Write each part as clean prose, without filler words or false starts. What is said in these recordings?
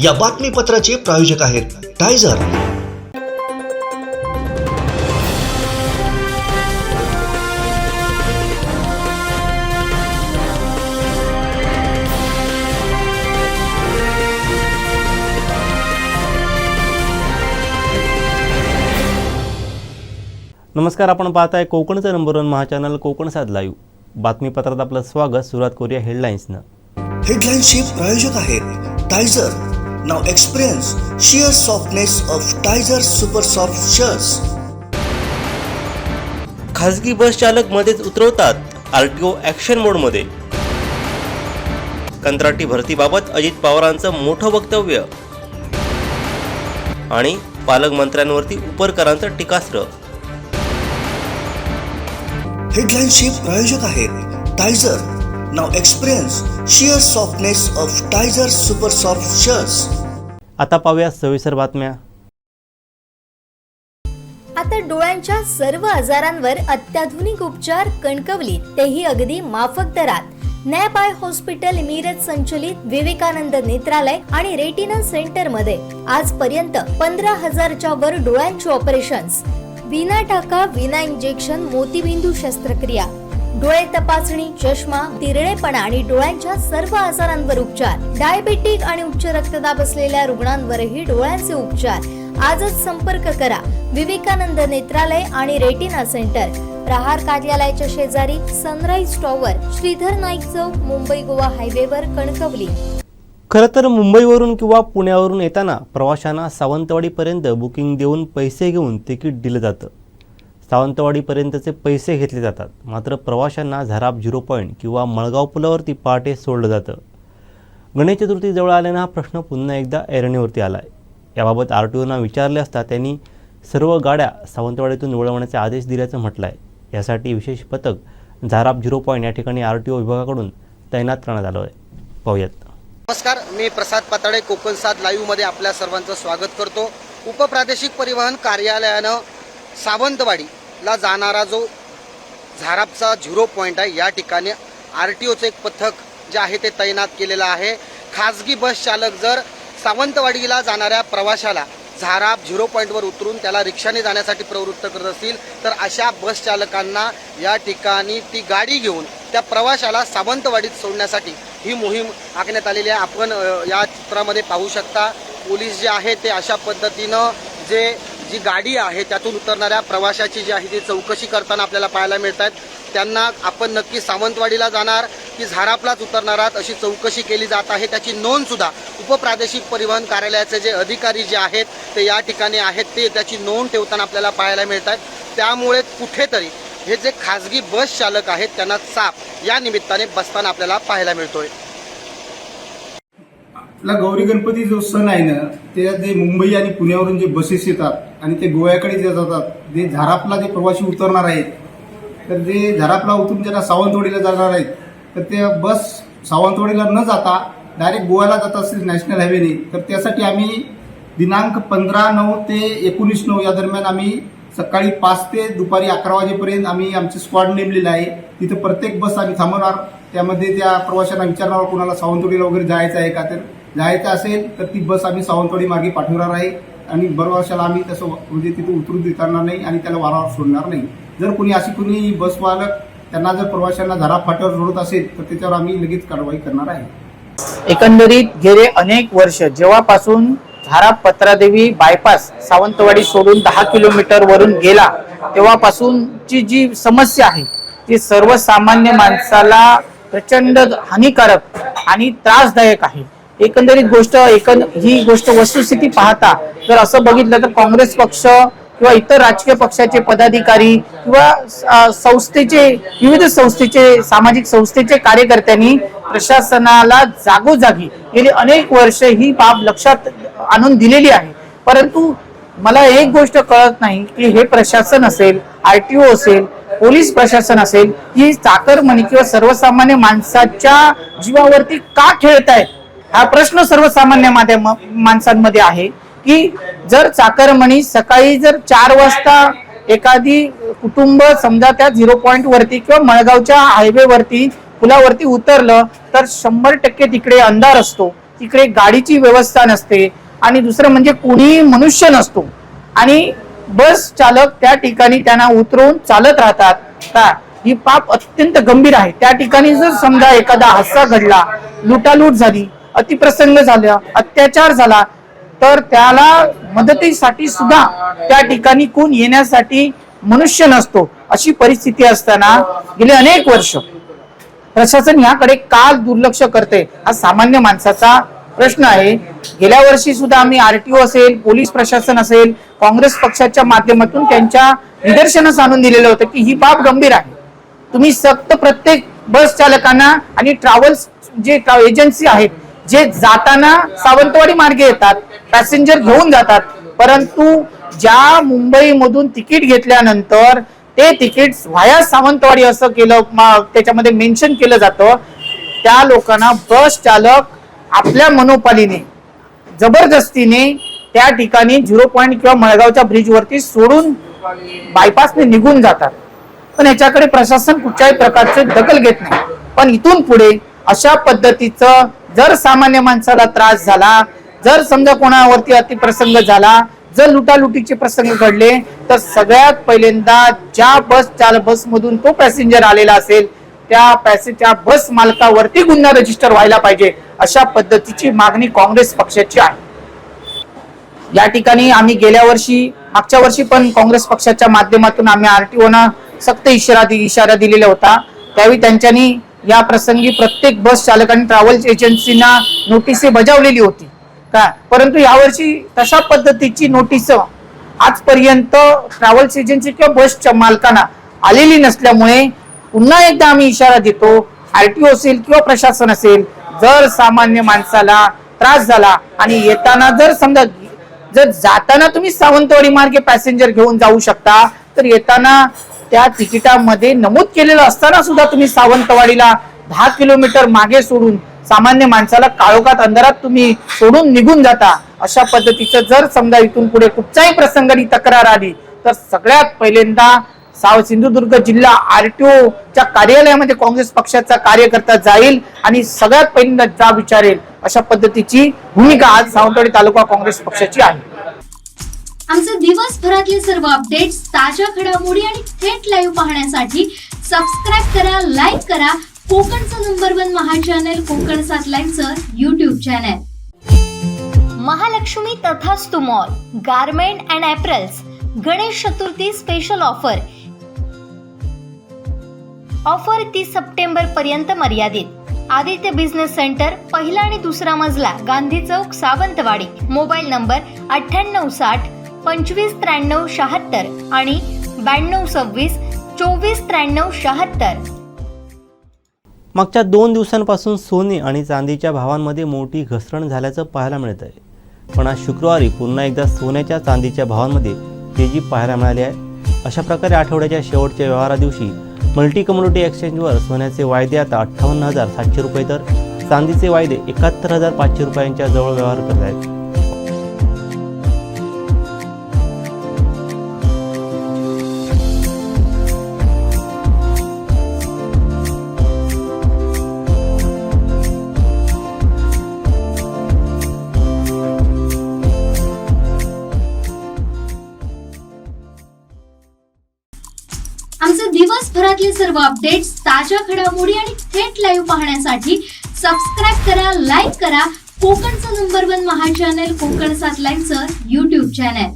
या बातमीपत्राचे प्रायोजक आहेत टायझर। नमस्कार, आपण पाहताय कोकणचं नंबर 1 महाचॅनल कोकण साध लाईव्ह। बातमीपत्रात आपलं स्वागत। सुरुवात करूया हेडलाईन्सनं। हेडलाईन्सचे प्रायोजक आहेत Tizer. Now experience sheer softness of Tizer super soft shirts. खासगी बस चालक मध्येच उतरवतात, आरटीओ ॲक्शन मोडमध्ये। कंत्राटी भरतीबाबत अजित पवारांचं मोठं वक्तव्य आणि पालकमंत्र्यांवरती उपरकरांचं टीकास्त्र। हेडलाईन्सचे प्रायोजक आहेत Tizer. Now experience sheer softness of Tizer super soft shirts. आता पाहूया सविस्तर बातम्या। आता डोळ्यांच्या सर्व आजारांवर अत्याधुनिक उपचार कणकवलीत, तेही अगदी माफक दरात। नॅप आय हॉस्पिटल मिरज संचलित विवेकानंद नेत्रालय आणि रेटिना सेंटर मध्ये आजपर्यंत 15,000च्या वर डोळ्यांची ऑपरेशन्स, विना टाका विना इंजेक्शन मोतीबिंदू शस्त्रक्रिया, डोळे तपासणी, चष्मा, तिरळेपणा आणि डोळ्यांच्या सर्व आजारांवर उपचार। डायबेटिक आणि उच्च रक्तदाब असलेल्या रुग्णांवरही डोळ्यांचे उपचार। आजच संपर्क करा विवेकानंद नेत्रालय आणि रेटिना सेंटर, प्रहार कार्यालयाच्या शेजारी, सनराइज टॉवर, श्रीधर नाईक चौक, मुंबई गोवा हायवेवर, कणकवली। खरं तर मुंबईवरून किंवा पुण्यावरून येताना प्रवाशांना सावंतवाडीपर्यंत बुकिंग देऊन पैसे घेऊन तिकीट दिलं जातं। सावंतवाडीपर्यंतचे पैसे घेतले जातात, मात्र प्रवाशांना झराप 0 पॉईंट किंवा मळगाव पुलावरती पहाटे सोडलं जातं। गणेश चतुर्थी जवळ आल्यानं हा प्रश्न पुन्हा एकदा ऐरणीवरती आला आहे। याबाबत आरटीओना विचारले असता त्यांनी सर्व गाड्या सावंतवाडीतून वळवण्याचे आदेश दिल्याचं म्हटलं आहे। यासाठी विशेष पथक झराप 0 पॉईंट या ठिकाणी आरटीओ विभागाकडून तैनात करण्यात आलं आहे। पाहूयात। नमस्कार, मी प्रसाद पाताळे कोकण साध लाईव्हमध्ये आपल्या सर्वांचं स्वागत करतो। उपप्रादेशिक परिवहन कार्यालयानं सावंतवाडीला जाणारा जो झारापचा 0 पॉईंट आहे, या ठिकाणी आरटीओचं एक पथक जे आहे ते तैनात केलेलं आहे। खाजगी बस चालक जर सावंतवाडीला जाणाऱ्या प्रवाशाला झाराप 0 पॉईंटवर उतरून त्याला रिक्षाने जाण्यासाठी प्रवृत्त करत असतील तर अशा बस चालकांना या ठिकाणी ती गाडी घेऊन त्या प्रवाशाला सावंतवाडीत सोडण्यासाठी ही मोहीम आखण्यात आलेली आहे। आपण या चित्रामध्ये पाहू शकता, पोलीस जे आहे ते अशा पद्धतीनं जी गाडी आहे त्यातून उतरणाऱ्या प्रवाशाची जी आहे ती चौकशी करताना आपल्याला पाहायला मिळत आहेत। त्यांना आपण नक्की सावंतवाडीला जाणार की झारापलाच उतरणार आहात अशी चौकशी केली जात आहे। त्याची नोंदसुद्धा उपप्रादेशिक परिवहन कार्यालयाचे जे अधिकारी जे आहेत ते या ठिकाणी आहेत ते त्याची नोंद ठेवताना आपल्याला पाहायला मिळत आहेत। त्यामुळे कुठेतरी हे जे खाजगी बस चालक आहेत त्यांना चाप या निमित्ताने बसताना आपल्याला पाहायला मिळतोय। आपला गौरी गणपती जो सण आहे ना, त्यात जे मुंबई आणि पुण्यावरून जे बसेस येतात आणि ते गोव्याकडे जे जातात, जे झारापला जे प्रवासी उतरणार आहेत, तर जे झारापला उतरून ज्यांना सावंतवाडीला जाणार आहेत तर ते बस सावंतवाडीला न जाता डायरेक्ट गोव्याला जात असतील नॅशनल हायवेने, तर त्यासाठी आम्ही दिनांक 15/9 ते 19/9 या दरम्यान आम्ही सकाळी 5 ते दुपारी 11 वाजेपर्यंत आम्ही आमचे स्क्वॉड नेमलेलं आहे। तिथं प्रत्येक बस आम्ही थांबवणार, त्यामध्ये त्या प्रवाशांना विचारणार कोणाला सावंतवाडीला वगैरे जायचं आहे का, तर जायचं असेल तर ती बस आम्ही सावंतवाडी मागे पाठवणार आहे आणि प्रवाशाला आम्ही तसं म्हणजे तिथे उतरून देणार नाही आणि त्याला वारावर सोडणार नाही। जर कोणी अशी कोणी बस मालक त्यांना जर प्रवाशांना झाराप फाट्यावर सोडत असेल तर त्याच्यावर आम्ही लगेच कारवाई करणार आहे। एकंदरीत गेले अनेक वर्ष जेव्हापासून झाराप पत्रादेवी बायपास सावंतवाडी सोडून 10 किलोमीटर वरून गेला तेव्हापासूनची जी समस्या आहे ती सर्वसामान्य माणसाला प्रचंड हानिकारक आणि त्रासदायक आहे। एकंदरीत ही गोष्ट वस्तुस्थिती पाहता जर असं बघितलं तर काँग्रेस पक्ष किंवा इतर राजकीय पक्षाचे पदाधिकारी किंवा विविध संस्थेचे सामाजिक संस्थेचे कार्यकर्त्यांनी प्रशासनाला जागोजागी गेली अनेक वर्ष ही बाब लक्षात आणून दिलेली आहे। परंतु मला एक गोष्ट कळत नाही की हे प्रशासन असेल, आरटीओ असेल, पोलीस प्रशासन असेल, ही चाकरमानी किंवा सर्वसामान्य माणसाच्या जीवावरती का खेळतायत हा प्रश्न सर्वसामान्य माणसांमध्ये आहे। की जर चाकरमानी सकाळी जर 4 वाजता एखादी कुटुंब समजा त्या 0 पॉइंट वरती किंवा मळगावच्या हायवे वरती पुलावरती उतरलं तर 100% तिकडे अंधार असतो, तिकडे गाडीची व्यवस्था नसते आणि दुसरं म्हणजे कोणी मनुष्य नसतो आणि बस चालक त्या ठिकाणी त्यांना उतरवून चालत राहतात का ही पाप अत्यंत गंभीर आहे. त्या ठिकाणी जर समजा एखादा हादसा घडला, लुटालूट झाली, अतिप्रसंग झाला, अत्याचार झाला तर त्याला मदतीसाठी सुद्धा त्या ठिकाणी कोण येण्यासाठी मनुष्य नसतो. अशी परिस्थिती असताना गेले अनेक वर्ष प्रशासन याकडे का दुर्लक्ष करते हा सामान्य माणसाचा प्रश्न आहे. गेल्या वर्षी सुद्धा आम्ही आरटीओ असेल, पोलीस प्रशासन असेल, काँग्रेस पक्षाच्या माध्यमातून त्यांच्या निदर्शनास आणून दिलेलं होतं की ही बाब गंभीर आहे. तुम्ही सक्त प्रत्येक बस चालकांना आणि ट्रॅव्हल्स जे एजन्सी आहेत जे जाताना सावंतवाडी मार्गे येतात, पॅसेंजर घेऊन जातात, परंतु ज्या मुंबईमधून तिकीट घेतल्यानंतर ते तिकीट व्हाया सावंतवाडी असं केलं, त्याच्यामध्ये मेन्शन केलं जातं, त्या लोकांना बस चालक आपल्या मनोपालीने जबरदस्तीने त्या ठिकाणी 0 पॉईंट किंवा मळगावच्या ब्रिजवरती सोडून बायपासने निघून जातात. पण याच्याकडे प्रशासन कुठल्याही प्रकारचे दखल घेत नाही. पण इथून पुढे अशा पद्धतीचं जर सामान्य माणसाला त्रास झाला, जर समजा कोणावरती अतिप्रसंग झाला, जर लुटालुटीचे प्रसंग घडले तर सगळ्यात पहिल्यांदा ज्या बसमधून तो पॅसेंजर आलेला असेल त्या बस मालकावरती गुन्हा रजिस्टर व्हायला पाहिजे. अशा पद्धतीची मागणी काँग्रेस पक्षाची आहे. या ठिकाणी आम्ही मागच्या वर्षी पण काँग्रेस पक्षाच्या माध्यमातून आम्ही आरटीओना सक्त इशारा दिलेला होता. त्यावेळी त्यांच्यानी या प्रसंगी प्रत्येक बस चालकांनी ट्रॅव्हल्स एजन्सीना नोटीस बजावलेली होती का, परंतु यावर्षी तशा पद्धतीची नोटीस आजपर्यंत ट्रॅव्हल्स एजन्सी किंवा बसच्या मालकांना आलेली नसल्यामुळे पुन्हा एकदा आम्ही इशारा देतो, आरटीओ असेल किंवा प्रशासन असेल, जर सामान्य माणसाला त्रास झाला आणि येताना जर जाताना तुम्ही सावंतवाडी मार्गे पॅसेंजर घेऊन जाऊ शकता, तर येताना त्या तिकिटामध्ये नमूद केलेलं असताना सुद्धा तुम्ही सावंतवाडीला 10 किलोमीटर मागे सोडून सामान्य माणसाला काळोखात अंधारात तुम्ही सोडून निघून जाता. अशा पद्धतीचं जर समजा इथून पुढे कुठच्याही प्रसंगाने तक्रार आली तर सगळ्यात पहिल्यांदा सिंधुदुर्ग जिल्हा आरटीओ च्या कार्यालयामध्ये काँग्रेस पक्षाचा कार्यकर्ता जाईल आणि सगळ्यात पहिल्यांदा जाब विचारेल. अशा पद्धतीची भूमिका आज सावंतवाडी तालुका काँग्रेस पक्षाची आहे. आमचे दिवसभरातले सर्व अपडेट्स, ताज्या घडामोडी आणि थेट लाईव्ह पाहण्यासाठी सबस्क्राईब करा, लाईक करा कोकणचं नंबर 1 महा चॅनल कोकण 7 लाईव्हचं YouTube channel. Mahalakshmi Tathastu mall garment and apparels Ganesh Chaturthi special offer 30 September पर्यंत मर्यादित. आदित्य बिझनेस सेंटर, पहिला आणि दुसरा मजला, गांधी चौक, सावंतवाडी. मोबाईल नंबर 9860 25 93 76 आणि 92 26 24 93 76. मागच्या 2 दिवसांपासून सोने आणि चांदीच्या भावांमध्ये मोठी घसरण झाल्याचं पाहायला मिळत आहे. पण आज शुक्रवारी पुन्हा एकदा सोन्याच्या चांदीच्या भावांमध्ये तेजी पाहायला मिळाली आहे. अशा प्रकारे आठवड्याच्या शेवटच्या व्यवहारा दिवशी मल्टी कम्युनिटी एक्सचेंजवर सोन्याचे वायदे आता 58,700 रुपये तर चांदीचे वायदे 71,500 रुपयांच्या जवळ व्यवहार करत आहेत. आमचे दिवसभरातले सर्व अपडेट्स, ताज्या घडामोडी आणि थेट लाईव्ह पाहण्यासाठी सबस्क्राईब करा, लाईक करा कोकणचं नंबर 1 महा चॅनल कोकण 7 लाईव्हचं YouTube चॅनल.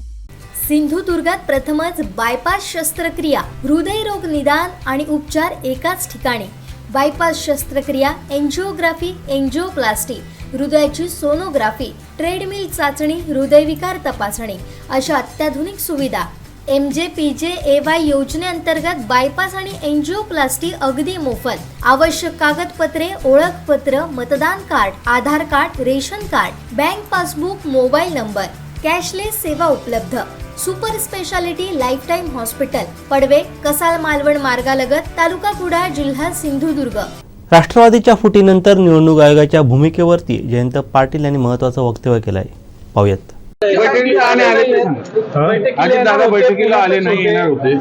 सिंधुदुर्गात प्रथमच बायपास शस्त्रक्रिया, हृदयरोग निदान आणि उपचार एकाच ठिकाणी. बायपास शस्त्रक्रिया, एंजिओग्राफी, एंजिओप्लास्टी, हृदयाची सोनोग्राफी, ट्रेडमिल चाचणी, हृदयविकार तपासणी अशा अत्याधुनिक सुविधा. MJPJAY योजनेअंतर्गत बायपास आणि एंजिओप्लास्टी अगदी मोफत. आवश्यक कागदपत्रे, ओळखपत्र, मतदान card, Aadhaar card, ration card, bank passbook, mobile number. Cashless सेवा उपलब्ध. Super speciality life time hospital, Padve, Kasal Malvan मार्गालगत, तालुका कुडाळ, जिल्हा सिंधुदुर्ग. राष्ट्रवादीच्या फुटीनंतर निवडणूक आयोगाच्या भूमिकेवरती जयंत पाटील यांनी महत्त्वाचं वक्तव्य केलं आहे. पाहूयात. बैठकीला आले नाही, येणार होते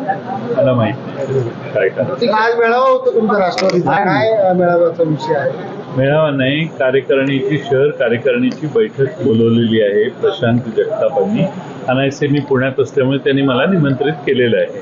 मला माहिती. आज मेळावा होतो तुमचा राष्ट्रवादीचा, काय मेळाव्याचा विषय आहे? मेळावा नाही, कार्यकारिणीची शहर कार्यकारिणीची बैठक बोलवलेली आहे प्रशांत जगतापांनी. अनायसे मी पुण्यात असल्यामुळे त्यांनी मला निमंत्रित केलेलं आहे.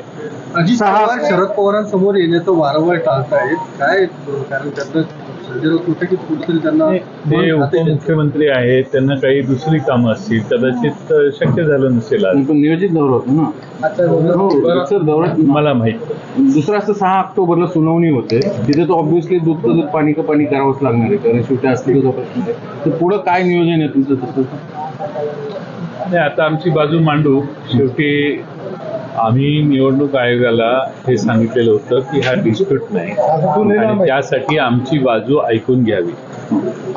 अजित पवार शरद पवारांसमोर येण्याचं वारंवार टाळतायत. काय कारण त्यांना संजय राऊत होते की कुठेतरी त्यांना ते उपमुख्यमंत्री आहेत, त्यांना काही दुसरी कामं असतील, कदाचित शक्य झालं नसेल आज. नियोजित दौरा होता ना. सर दौरा मला माहित. दुसरा असं 6 ऑक्टोबरला सुनावणी होते, तिथे तो ऑब्व्हियसली दूध तर पाणी का पाणी करावंच लागणार आहे, कारण शेवटी असतील प्रश्न आहे. तर पुढं काय नियोजन आहे तुमचं तसं? नाही, आता आमची बाजू मांडू. शेवटी आम्ही निवडणूक आयोगाला हे सांगितलेलं होतं की हा डिस्प्यूट नाही आणि त्यासाठी आमची बाजू ऐकून घ्यावी.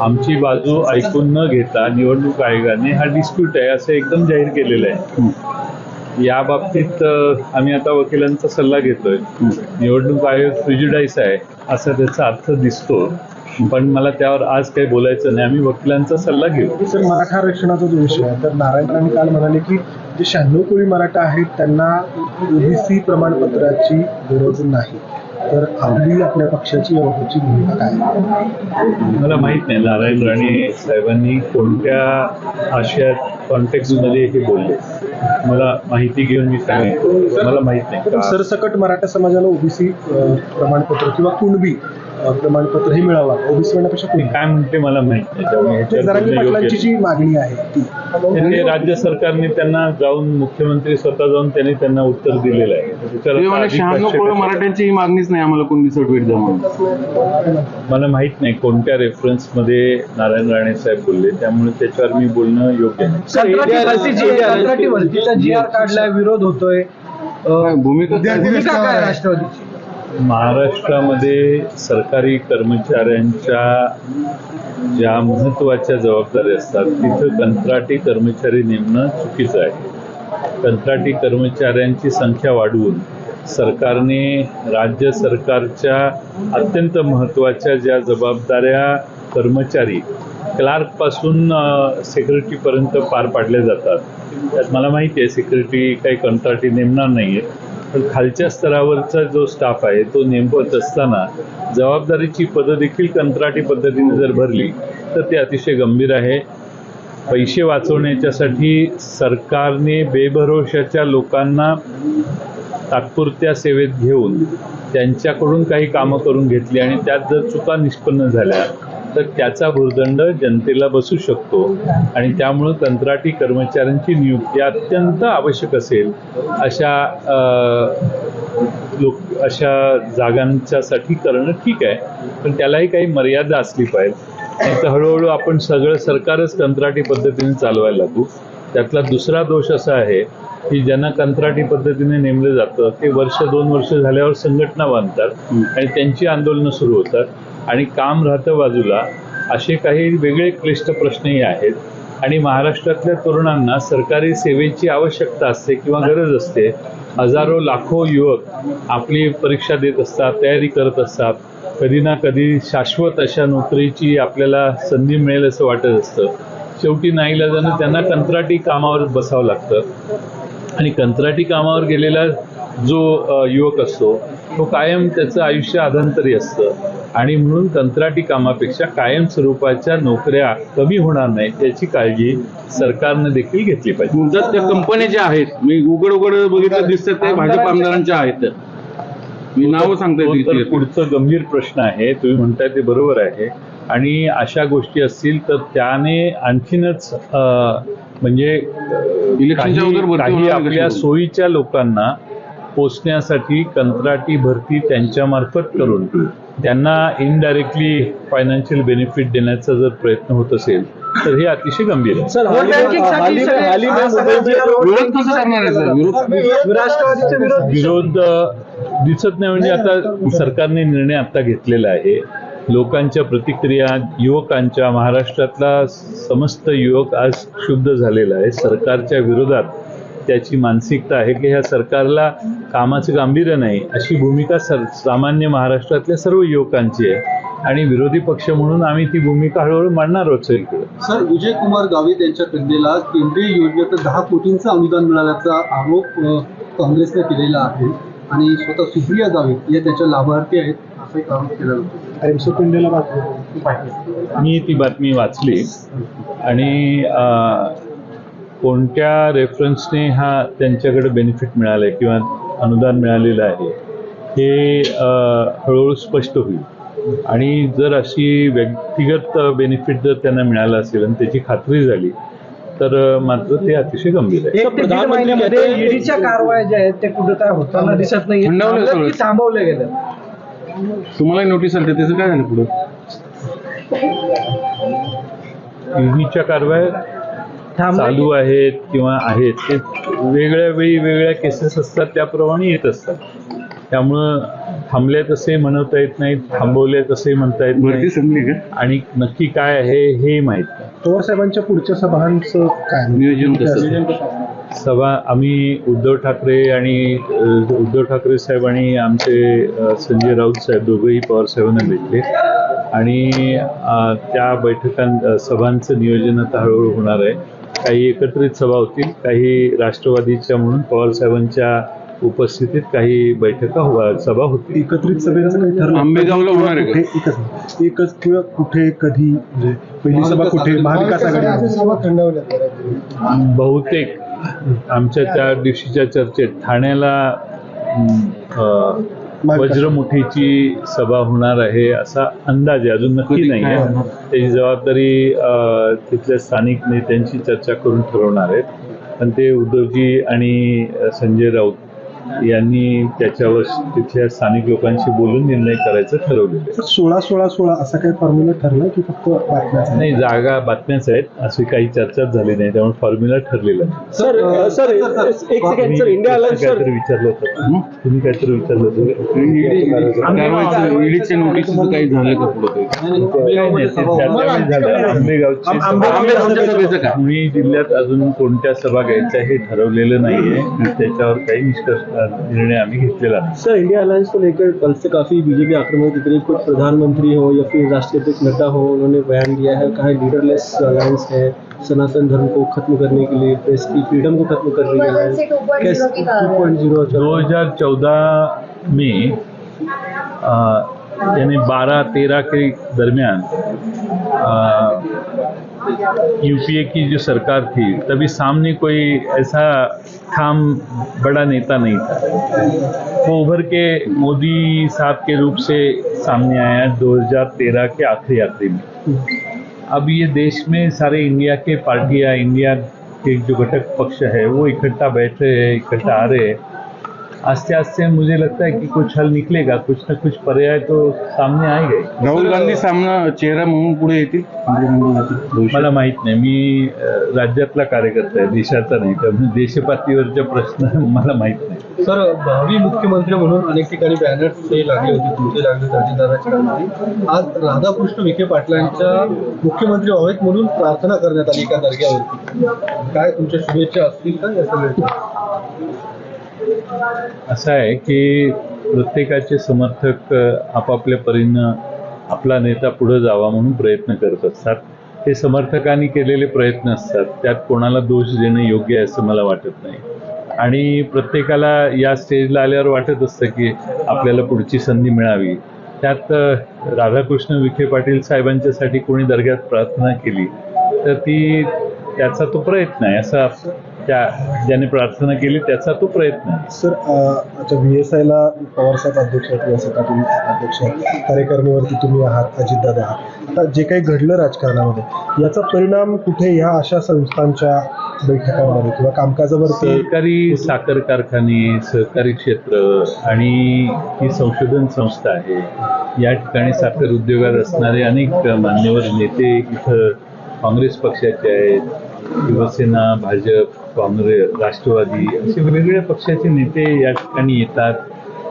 आमची बाजू ऐकून न घेता निवडणूक आयोगाने हा डिस्प्यूट आहे असं एकदम जाहीर केलेलं आहे. या बाबतीत आम्ही आता वकिलांचा सल्ला घेतोय. निवडणूक आयोग प्रिज्युडाईस आहे असा त्याचा अर्थ दिसतो, पण मला त्यावर आज काही बोलायचं नाही. आम्ही वकिलांचा सल्ला घेऊ. सर, मराठा आरक्षणाचा जो विषय आहे, तर नारायण राणे काल म्हणाले की जे 96 कोळी मराठा आहेत त्यांना ओबीसी प्रमाणपत्राची गरज नाही. तर आपल्या पक्षाची याची भूमिका काय? मला माहीत नाही नारायण राणे साहेबांनी कोणत्या आशयात कॉन्टेक्स्टमध्ये हे बोलले. मला माहिती घेऊन मी सांगेन. मला माहीत नाही. सरसकट मराठा समाजाला ओबीसी प्रमाणपत्र किंवा कुणबी प्रमाणपत्र हे मिळावं, ओबीसी म्हणण्यापेक्षा ते काय म्हणते मला माहित नाही. त्यामुळे जरांगे पाटलांची जी मागणी आहे ती ते राज्य सरकारने त्यांना जाऊन मुख्यमंत्री स्वतः जाऊन त्यांना उत्तर दिलेलं आहे. त्याच्यावर आता अधिक 96 मराठ्यांची ही मागणीच नाही आम्हाला कोणती सर्टिफिकेट द्या म्हणून. मला माहित नाही कोणत्या रेफरन्समध्ये नारायण राणे साहेब बोलले, त्यामुळे त्याच्यावर मी बोलणं योग्य नाही. कंत्राटी भरतीचा GR काढलाय, विरोध होतोय, भूमिका काय राष्ट्रवादीची? महाराष्ट्रामध्ये सरकारी कर्मचाऱ्यांच्या ज्या महत्त्वाच्या जबाबदाऱ्या असतात तिथं कंत्राटी कर्मचारी नेमणं चुकीचं आहे. कंत्राटी कर्मचाऱ्यांची संख्या वाढवून सरकारने राज्य सरकारच्या अत्यंत महत्त्वाच्या ज्या जबाबदाऱ्या कर्मचारी क्लार्कपासून सेक्रेटरीपर्यंत पार पाडल्या जातात, त्यात मला माहिती आहे सेक्रेटरी काही कंत्राटी नेमणार नाही आहे, पण खालच्या स्तरावरचा जो स्टाफ आहे तो नेमवत असताना जबाबदारीची पदं देखील कंत्राटी पद्धतीने जर भरली तर ते अतिशय गंभीर आहे. पैसे वाचवण्याच्यासाठी सरकारने बेभरोशाच्या लोकांना तात्पुरत्या सेवेत घेऊन त्यांच्याकडून काही कामं करून घेतली आणि त्यात जर चुका निष्पन्न झाल्या तर त्याचा भुर्दंड जनतेला बसू शकतो आणि त्यामुळं कंत्राटी कर्मचाऱ्यांची नियुक्ती अत्यंत आवश्यक असेल अशा जागांच्यासाठी करणं ठीक आहे, पण त्यालाही काही मर्यादा असली पाहिजे. नाही तर हळूहळू आपण सगळं सरकारच कंत्राटी पद्धतीने चालवायला लागू. त्यातला दुसरा दोष असा आहे की ज्यांना कंत्राटी पद्धतीने नेमलं जातं ते 1-2 वर्ष झाल्यावर संघटना बांधतात आणि त्यांची आंदोलनं सुरू होतात आणि काम राहतं बाजूला. असे काही वेगळे क्लिष्ट प्रश्नही आहेत आणि महाराष्ट्रातल्या तरुणांना सरकारी सेवेची आवश्यकता असते किंवा गरज असते. हजारो लाखो युवक आपली परीक्षा देत असतात, तयारी करत असतात. कधी ना कधी शाश्वत अशा नोकरीची आपल्याला संधी मिळेल असं वाटत असतं. शेवटी नाईलाजानं त्यांना कंत्राटी कामावर बसावं लागतं आणि कंत्राटी कामावर गेलेला जो युवक असतो तो कायम त्याचं आयुष्य अधांतरी असतं आणि म्हणून कंत्राटी कामापेक्षा कायम स्वरूपाच्या नोकऱ्या कमी होणार नाहीत याची काळजी सरकारनं देखील घेतली पाहिजे. त्या कंपन्या ज्या आहेत मी उघड बघितलं दिसतात ते भाजप आमदारांच्या आहेत. मी नाव सांगतोय. पुढचं गंभीर प्रश्न आहे, तुम्ही म्हणताय ते बरोबर आहे आणि अशा गोष्टी असतील तर त्याने आणखीनच म्हणजे काही आपल्या सोयीच्या लोकांना पोचण्यासाठी कंत्राटी भरती त्यांच्यामार्फत करून त्यांना इनडायरेक्टली फायनान्शियल बेनिफिट देण्याचा जर प्रयत्न होत असेल तर हे अतिशय गंभीर आहे. विरोध दिसत नाही म्हणजे आता सरकारने निर्णय आता घेतलेला आहे. लोकांच्या प्रतिक्रिया, युवकांच्या, महाराष्ट्रातला समस्त युवक आज क्षुब्ध झालेला आहे. सरकारच्या विरोधात त्याची मानसिकता आहे की ह्या सरकारला कामाचं गांभीर्य नाही अशी भूमिका सामान्य महाराष्ट्रातल्या सर्व युवकांची आहे आणि विरोधी पक्ष म्हणून आम्ही ती भूमिका हळूहळू मांडणार आहोत सगळीकडे. सर, विजयकुमार गावित यांच्या कन्येला केंद्रीय योजनेत 10 कोटींचं अनुदान मिळाल्याचा आरोप काँग्रेसने केलेला आहे आणि स्वतः सुप्रिया गावित या त्याच्या लाभार्थी आहेत असं आरोप केला जातो. मी ती बातमी वाचली आणि कोणत्या रेफरन्सने हा त्यांच्याकडे बेनिफिट मिळाला आहे किंवा अनुदान मिळालेलं आहे हे हळूहळू स्पष्ट होईल आणि जर अशी व्यक्तिगत बेनिफिट जर त्यांना मिळालं असेल आणि त्याची खात्री झाली तर मात्र ते अतिशय गंभीर आहे. प्रधानमंत्र्यांमध्ये ईडीच्या कारवाया ज्या आहेत त्या कुठं काय होताना दिसत नाही, थांबवल्या गेल्या. तुम्हाला नोटीस आली त्याचं काय झालं पुढे? ईडीच्या कारवाया चालू आहेत किंवा आहेत ते वेगळ्या वेळी वेगळ्या केसेस असतात त्याप्रमाणे येत असतात. त्यामुळं थांबले तसे म्हणता येत नाहीत, थांबवले तसे म्हणता येत नाही आणि नक्की काय आहे हे माहीत नाही. पवार साहेबांच्या पुढच्या सभांचं काय नियोजन कसं? सभा आम्ही उद्धव ठाकरे साहेब आणि आमचे संजय राऊत साहेब दोघंही पवार साहेबांना भेटले आणि त्या सभांचं नियोजन आता हळूहळू होणार आहे. काही एकत्रित सभा होतील, काही राष्ट्रवादीच्या म्हणून पवार साहेबांच्या उपस्थितीत काही सभा होतील. एकत्रित सभेचं काही ठरलं? आंबेगावला होणार आहे एकच किंवा कुठे कधी म्हणजे पहिली सभा कुठे? महाविकास आघाडी बहुतेक आमच्या त्या दिवशीच्या चर्चेत ठाण्याला वज्रमुठीची सभा होणार आहे असा अंदाज आहे, अजून नक्की नाही आहे. त्याची जबाबदारी तिथल्या स्थानिक नेत्यांची चर्चा करून ठरवणार आहेत. पण ते उद्धवजी आणि संजय राऊत यांनी त्याच्यावर तिथल्या स्थानिक लोकांशी बोलून निर्णय करायचं ठरवलेलं आहे. 16-16-16 असा काही फॉर्म्युला ठरला की फक्त बातम्या? नाही, जागा बातम्याच आहेत, अशी काही चर्चाच झाली नाही, त्यामुळे फॉर्म्युला ठरलेला आहे. काहीतरी विचारलं होतं तुम्ही, काहीतरी विचारलं होतं ईडीच्या नोटीसचं काही झालं का पुढे? आंबेगावची पुणे जिल्ह्यात अजून कोणत्या सभा घ्यायच्या हे ठरवलेलं नाहीये, त्याच्यावर काही निर्णय आम्ही घेतलेला नाही. सर, इंडिया अलायंस को लेकर कल से काफी बीजेपी आक्रामक दिख रही है. कुछ प्रधानमंत्री हो या फिर राष्ट्रीय अध्यक्ष नड्डा हो, उन्होंने बयान दिया है, कहा लीडरलेस अलायंस है, सनातन धर्म को खत्म करने के लिए, प्रेस की फ्रीडम को खत्म कर रही है. 2014 में यानी 12-13 के दरमियान यूपीए की जो सरकार थी तभी सामने कोई ऐसा बड़ा नेता नहीं था. वो उभर के मोदी साहब के रूप से सामने आया 2013 के आखिरी में. अब ये देश में सारे इंडिया के पार्टियां, इंडिया के जो घटक पक्ष है वो इकट्ठा बैठ रहे हैं, इकट्ठा आ रहे हैं. आस्ते आस्ते मुझे लगता है कि कुछ हल निकलेगा, कुछ न कुछ पर्याय तो सामने आएगा. राहुल गांधी सामना चेहरा म्हणून पुढे येतील मला माहित नाही. मी राज्यातला कार्यकर्ता आहे, देशाचा नाही, त्यामुळे देशपातळीवरचे प्रश्न मला माहित नाही. सर, भावी मुख्यमंत्री म्हणून अनेक ठिकाणी बॅनर्स लागले होते, तुमचे लागले अजितदादांच्या. आज राधाकृष्ण विखे पाटलांच्या मुख्यमंत्री व्हावेत म्हणून प्रार्थना करण्यात आली एका दर्ग्यावरती. काय तुमच्या शुभेच्छा असतील का या सगळ्याच्या? असं आहे की प्रत्येकाचे समर्थक आपापल्या परीनं आपला नेता पुढे जावा म्हणून प्रयत्न करत असतात. हे समर्थकांनी केलेले प्रयत्न असतात, त्यात कोणाला दोष देणं योग्य आहे असं मला वाटत नाही. आणि प्रत्येकाला या स्टेजला आल्यावर वाटत असतं की आपल्याला पुढची संधी मिळावी. त्यात राधाकृष्ण विखे पाटील साहेबांच्यासाठी कोणी दर्ग्यात प्रार्थना केली तर त्याचा तो प्रयत्न आहे, असा ज्याने प्रार्थना केली त्याचा तो प्रयत्न आहे. सर, आता VSIला पवारसाहेब अध्यक्ष आहेत, यासाठी पाटील अध्यक्ष आहेत, कार्यकारिणीवरती तुम्ही आहात, अजितदादा आहात. आता जे काही घडलं राजकारणामध्ये याचा परिणाम कुठे ह्या अशा संस्थांच्या बैठकांमध्ये किंवा कामकाजावरती? सहकारी साखर कारखाने, सहकारी क्षेत्र आणि ही संशोधन संस्था आहे. या ठिकाणी साखर उद्योगात असणारे अनेक मान्यवर नेते इथं काँग्रेस पक्षाचे आहेत, शिवसेना, भाजप, काँग्रेस, राष्ट्रवादी असे वेगवेगळ्या पक्षाचे नेते या ठिकाणी येतात.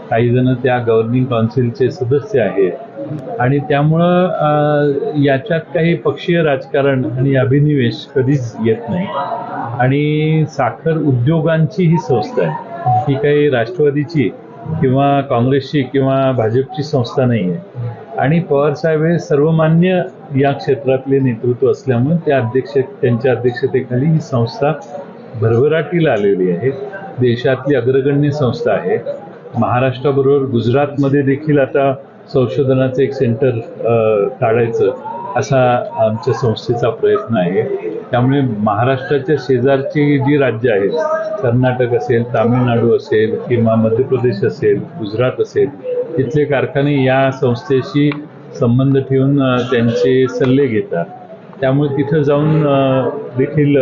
काही जण त्या गव्हर्निंग काउन्सिलचे सदस्य आहेत आणि त्यामुळं याच्यात काही पक्षीय राजकारण आणि अभिनिवेश कधीच येत नाही. आणि साखर उद्योगांची ही संस्था आहे, ही काही राष्ट्रवादीची किंवा काँग्रेसची किंवा भाजपची संस्था नाही आहे. आणि पवारसाहेब हे सर्वमान्य या क्षेत्रातले नेतृत्व असल्यामुळे त्यांच्या अध्यक्षतेखाली ही संस्था भरभराटीला आलेली आहे. देशातली अग्रगण्य संस्था आहे. महाराष्ट्राबरोबर गुजरातमध्ये देखील आता संशोधनाचं एक सेंटर काढायचं असा आमच्या संस्थेचा प्रयत्न आहे. त्यामुळे महाराष्ट्राच्या शेजारची जी राज्य आहेत, कर्नाटक असेल, तामिळनाडू असेल किंवा मध्य प्रदेश असेल, गुजरात असेल, तिथले कारखाने या संस्थेशी संबंध ठेवून त्यांचे सल्ले घेतात. त्यामुळे तिथं जाऊन देखील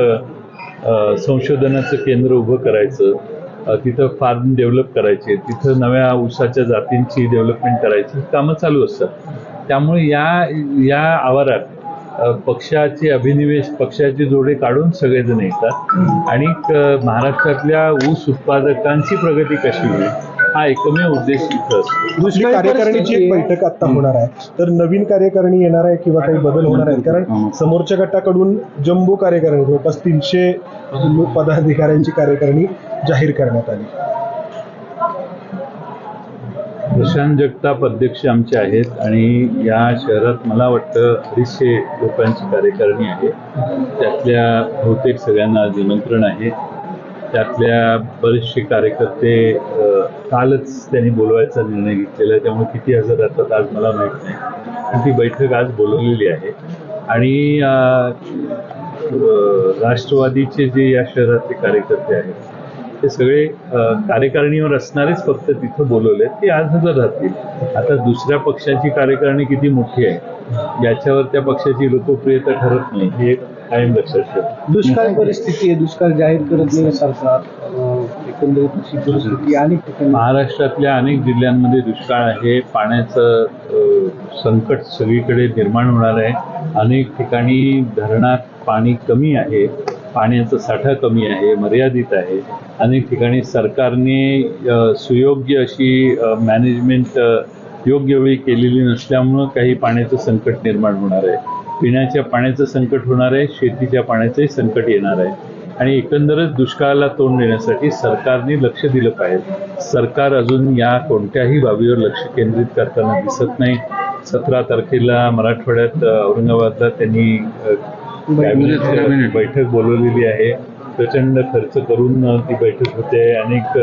संशोधनाचं केंद्र उभं करायचं, तिथं फार्म डेव्हलप करायचे, तिथं नव्या ऊसाच्या जातींची डेव्हलपमेंट करायची कामं चालू असतात. त्यामुळे या आवारात पक्षाचे अभिनिवेश, पक्षाचे जोडे काढून सगळेजण येतात आणि महाराष्ट्रातल्या ऊस उत्पादकांची प्रगती कशी होईल हा एकमेव उद्देश इथं असतो. दुष्काळ कार्यकारिणीची एक बैठक आता होणार आहे, तर नवीन कार्यकारिणी येणार आहे किंवा काही बदल होणार आहेत? कारण समोरच्या गटाकडून जम्बो कार्यकारिणी जवळपास 300 पदाधिकाऱ्यांची कार्यकारिणी जाहीर करण्यात आली. प्रशांत जगताप अध्यक्ष आमचे आहेत आणि या शहरात मला वाटतं 250 लोकांची कार्यकारिणी आहे. त्यातल्या बहुतेक सगळ्यांना निमंत्रण आहे. त्यातल्या बरेचसे कार्यकर्ते कालच त्यांनी बोलवायचा निर्णय घेतलेला आहे. त्यामुळे किती हजर राहतात आज मला माहीत नाही, पण ती बैठक आज बोलवलेली आहे. आणि राष्ट्रवादीचे जे या शहरातले कार्यकर्ते आहेत ते सगळे कार्यकारिणीवर असणारेच फक्त तिथं बोलवले, ते आज हजर राहतील. आता दुसऱ्या पक्षाची कार्यकारिणी किती मोठी आहे याच्यावर त्या पक्षाची लोकप्रियता ठरत नाही, हे कायम लक्षात ठेवा. दुष्काळ परिस्थिती आहे, दुष्काळ जाहीर करत नाही सरकार, एकंदरीत अशी परिस्थिती अनेक ठिकाणी महाराष्ट्रातल्या अनेक जिल्ह्यांमध्ये दुष्काळ आहे. पाण्याचं संकट सगळीकडे निर्माण होणार आहे. अनेक ठिकाणी धरणात पाणी कमी आहे, पाण्याचा साठा कमी आहे, मर्यादित आहे. अनेक ठिकाणी सरकारने सुयोग्य अशी मॅनेजमेंट योग्य वेळी केलेली नसल्यामुळं काही पाण्याचं संकट निर्माण होणार आहे. पिण्याच्या पाण्याचं संकट होणार आहे, शेतीच्या पाण्याचंही संकट येणार आहे. आणि एकंदरच दुष्काळाला तोंड देण्यासाठी सरकारने लक्ष दिलं पाहिजे. सरकार अजून या कोणत्याही बाबीवर लक्ष केंद्रित करताना दिसत नाही. 17 तारखेला मराठवाड्यात औरंगाबादला त्यांनी बैठक बोलवलेली आहे. प्रचंड खर्च करून ती बैठक होते. अनेक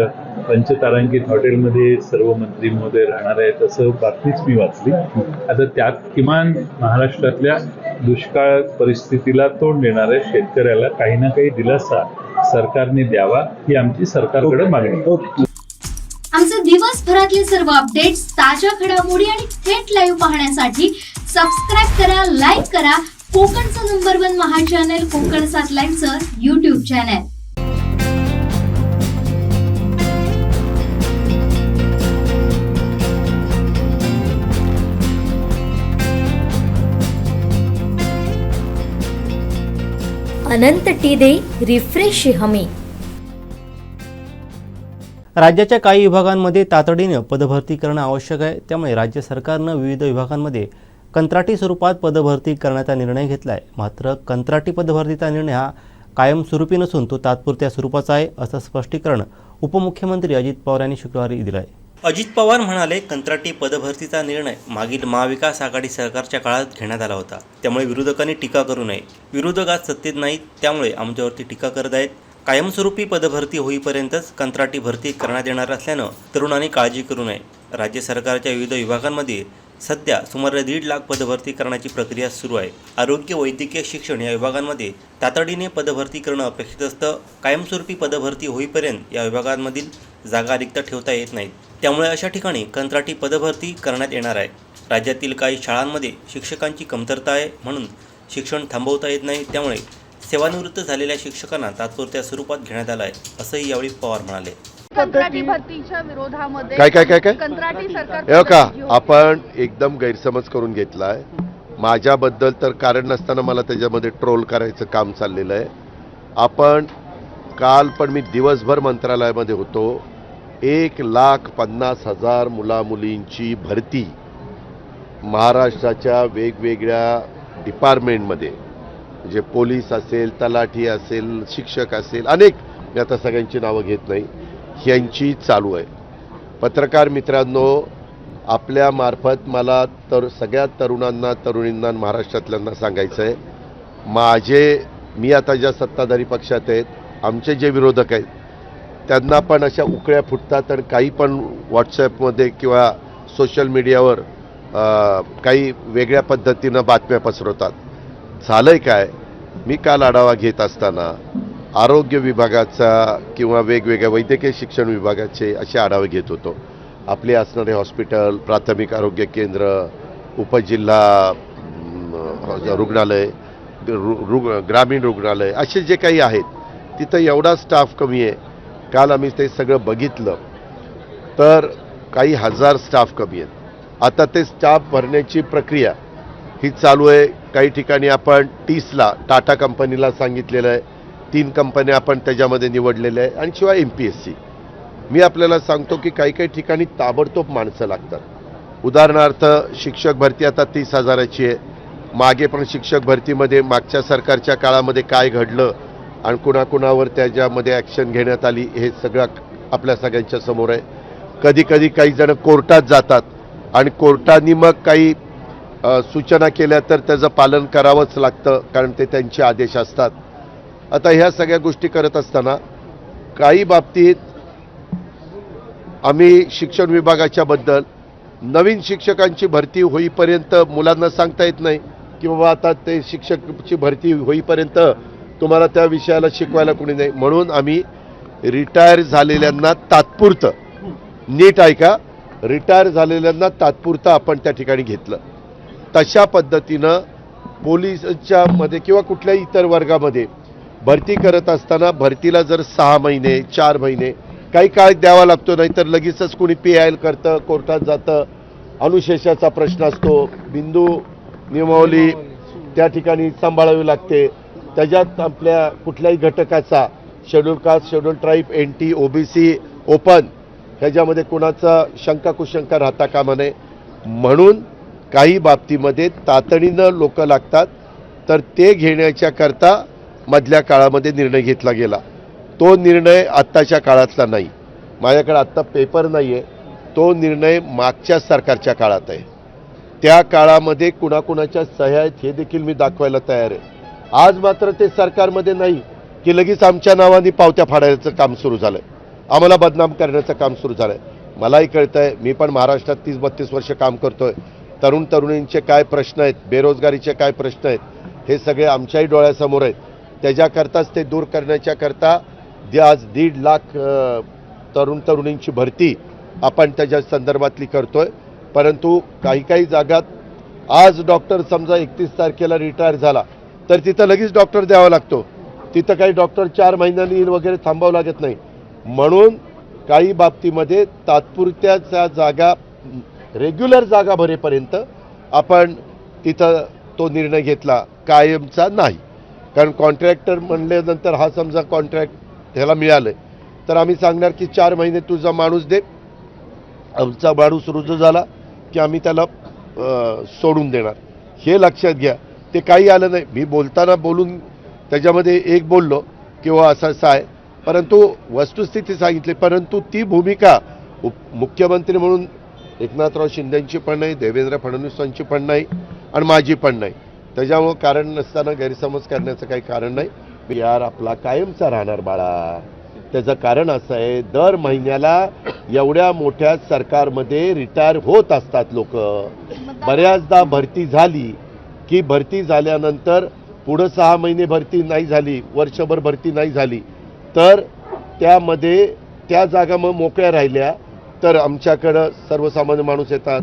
पंचतारांकित हॉटेलमध्ये सर्व मंत्री महोदय राहणार आहेत असं बातमीच मी वाचली. आता त्यात किमान महाराष्ट्रातल्या दुष्काळ परिस्थितीला तोंड देणाऱ्या शेतकऱ्याला काही ना काही दिलासा सरकारने द्यावा ही आमची सरकारकडे मागणी. आमचे दिवसभरातले सर्व अपडेट्स, ताज्या घडामोडी आणि थेट लाईव्ह पाहण्यासाठी सबस्क्राईब करा, लाईक करा कोकणचं नंबर 1 महा चॅनल कोकण 7 लाईव्हचं YouTube चॅनल. अनंत टी दे रिफ्रेश हमी. राज्याच्या काही विभागांमध्ये तातडीनं पदभरती करणं आवश्यक आहे. त्यामुळे राज्य सरकारनं विविध विभागांमध्ये कंत्राटी स्वरूपात पदभरती करण्याचा निर्णय घेतला आहे. मात्र कंत्राटी पदभरतीचा निर्णय हा कायमस्वरूपी नसून तो तात्पुरत्या स्वरूपाचा आहे, असं स्पष्टीकरण उपमुख्यमंत्री अजित पवार यांनी शुक्रवारी दिलं आहे. अजित पवार म्हणाले, कंत्राटी पदभरतीचा निर्णय मागील महाविकास आघाडी सरकारच्या काळात घेण्यात आला होता. त्यामुळे विरोधकांनी टीका करू नये. विरोधक आज सत्तेत नाहीत, त्यामुळे आमच्यावरती टीका करत आहेत. कायमस्वरूपी पदभरती होईपर्यंतच कंत्राटी भरती करण्यात येणार असल्यानं तरुणांनी काळजी करू नये. राज्य सरकारच्या विविध विभागांमध्ये सध्या सुमारे 1.5 लाख पदभरती करण्याची प्रक्रिया सुरू आहे. आरोग्य, वैद्यकीय, शिक्षण या विभागांमध्ये तातडीने पदभरती करणं अपेक्षित असतं. कायमस्वरूपी पदभरती होईपर्यंत या विभागांमधील जागा रिक्त ठेवता येत नाहीत. त्यामुळे अशा ठिकाणी कंत्राटी पदभरती करण्यात येणार आहे. राज्यातील काही शाळांमध्ये शिक्षकांची कमतरता आहे, म्हणून शिक्षण थांबवता येत नाही. त्यामुळे सेवानिवृत्त झालेल्या शिक्षकांना तात्पुरत्या स्वरूपात घेण्यात आलं आहे, असंही यावेळी पवार म्हणाले. कंत्राटी भरतीच्या विरोधामध्ये काय कंत्राटी सरकार का आपण एकदम गैरसमज करून घेतलाय. माझ्याबद्दल तर कारण नसताना मला त्याच्यामध्ये ट्रोल करायचं काम चाललेलं आहे. आपण काल पण मी दिवसभर मंत्रालयामध्ये होतो. 1,50,000 मुलामुलींची भरती महाराष्ट्राच्या वेगवेगळ्या डिपार्टमेंटमध्ये, म्हणजे पोलीस असेल, तलाठी असेल, शिक्षक असेल, अनेक, मी आता सगळ्यांची नावं घेत नाही, यांची चालू आहे. पत्रकार मित्रांनो, आपल्या मार्फत मला तर सगळ्या तरुणांना, तरुणींना, महाराष्ट्रातल्यांना सांगायचं आहे, मी आता ज्या सत्ताधारी पक्षात आहेत, आमचे जे विरोधक आहेत त्यांना पण अशा उकळ्या फुटतात आणि काही पण व्हॉट्सॲपमध्ये किंवा सोशल मीडियावर काही वेगळ्या पद्धतीनं बातम्या पसरवतात. झालंय काय, मी काल आढावा घेत असताना आरोग्य विभागाचा किंवा वेगवेगळ्या वैद्यकीय शिक्षण विभागाचे असे आढावे घेत होतो. आपले असणारे हॉस्पिटल, प्राथमिक आरोग्य केंद्र, उपजिल्हा रुग्णालय, ग्रामीण रुग्णालय असे जे काही आहेत, तिथं एवढा स्टाफ कमी आहे. काल आम्ही ते सगळं बघितलं तर काही हजार स्टाफ कमी आहेत. आता ते स्टाफ भरण्याची प्रक्रिया ही चालू आहे. काही ठिकाणी आपण 30ला टाटा कंपनीला सांगितलेलं आहे, 3 कंपन्या आपण त्याच्यामध्ये निवडलेल्या आहे आणि शिवाय MPSC. मी आपल्याला सांगतो की काही काही ठिकाणी ताबडतोब माणसं लागतात. उदाहरणार्थ शिक्षक भरती आता 30,000ची आहे. मागे पण शिक्षक भरतीमध्ये मागच्या सरकारच्या काळामध्ये काय घडलं आणि कुणाकुणावर त्याच्यामध्ये ॲक्शन घेण्यात आली हे सगळं आपल्या सगळ्यांच्या समोर आहे. कधी कधी काही जण कोर्टात जातात आणि कोर्टाने मग काही सूचना केल्या तर त्याचं पालन करावंच लागतं, कारण ते त्यांचे आदेश असतात. आता ह्या सगळ्या गोष्टी करत असताना काही बाबतीत आम्ही शिक्षण विभागाच्या बद्दल नवीन शिक्षकांची भरती होईपर्यंत मुलांना सांगता येत नाही की बाबा आता ते शिक्षकाची भरती होईपर्यंत तुम्हाला त्या विषयाला शिकवायला कोणी नाही, म्हणून आम्ही रिटायर झालेल्यांना तात्पुरतं, नीट ऐका, रिटायर झालेल्यांना तात्पुरतं आपण त्या ठिकाणी घेतलं. तशा पद्धतीनं पोलिसच्या मध्ये किंवा कुठल्याही इतर वर्गामध्ये भरती करत असताना भरतीला जर 6 महिने 4 महिने काही काळ द्यावा लागतो, नाहीतर लगेचच कोणी PIL करतं, कोर्टात जातं, अनुशेषाचा प्रश्न असतो, बिंदू नियमावली त्या ठिकाणी सांभाळावी लागते. त्याच्यात आपल्या कुठल्याही घटकाचा schedule caste, schedule tribe, NT, OBC, open ह्याच्यामध्ये कोणाचा शंका कुशंका राहता कामा नये, म्हणून काही बाबतीमध्ये तातडीनं लोक लागतात. तर ते घेण्याच्या करता मधल्या काळामध्ये निर्णय घेतला गेला. तो निर्णय आत्ताच्या काळातला नाही. माझ्याकडे आत्ता पेपर नाही आहे. तो निर्णय मागच्या सरकारच्या काळात आहे. त्या काळामध्ये कुणाकुणाच्या सह्या आहेत हे देखील मी दाखवायला तयार आहे. आज मात्र ते सरकारमध्ये नाही की लगेच आमच्या नावाने पावत्या फाडायचं काम सुरू झालं आहे, आम्हाला बदनाम करण्याचं काम सुरू झालं आहे. मलाही कळतं आहे, मी पण महाराष्ट्रात 30-32 वर्ष काम करतो आहे. तरुण तरुणींचे काय प्रश्न आहेत, बेरोजगारीचे काय प्रश्न आहेत, हे सगळे आमच्याही डोळ्यासमोर आहेत. त्याच्याकरताच ते दूर करण्याच्या करता आज 1.5 लाख तरुण तरुणींची भरती आपण त्याच्या संदर्भातली करतोय. परंतु काही काही जागात आज डॉक्टर समजा 31 तारखेला रिटायर झाला तर तिथं लगेच डॉक्टर द्यावा लागतो. तिथं काही डॉक्टर 4 महिन्यांनी वगैरे थांबावं लागत नाही. म्हणून काही बाबतीमध्ये तात्पुरत्या जागा, रेग्युलर जागा भरेपर्यंत आपण तिथं तो निर्णय घेतला, कायमचा नाही. कारण कॉन्ट्रॅक्टर म्हणल्यानंतर हा समजा कॉन्ट्रॅक्ट ह्याला मिळालं तर आम्ही सांगणार की 4 महिने तुझा माणूस दे, आमचा माणूस रुजू झाला की आम्ही त्याला सोडून देणार. हे लक्षात घ्या. ते काही आलं नाही. मी बोलताना बोलून त्याच्यामध्ये एक बोललो किंवा असं आहे, परंतु वस्तुस्थिती सांगितली. परंतु ती भूमिका मुख्यमंत्री म्हणून एकनाथराव शिंदेंची पण नाही, देवेंद्र फडणवीसांची पण नाही आणि माझी पण नाही. त्याच्यामुळं कारण नसताना गैरसमज करण्याचं काही कारण नाही. यार आपला कायमचा राहणार बाळा. त्याचं कारण असं आहे, दर महिन्याला एवढ्या मोठ्या सरकारमध्ये रिटायर होत असतात लोक. बऱ्याचदा भरती झाली की भरती झाल्यानंतर पुढं 6 महिने भरती नाही झाली, वर्षभर भरती नाही झाली तर त्यामध्ये त्या जागा मग मोकळ्या राहिल्या तर आमच्याकडं सर्वसामान्य माणूस येतात.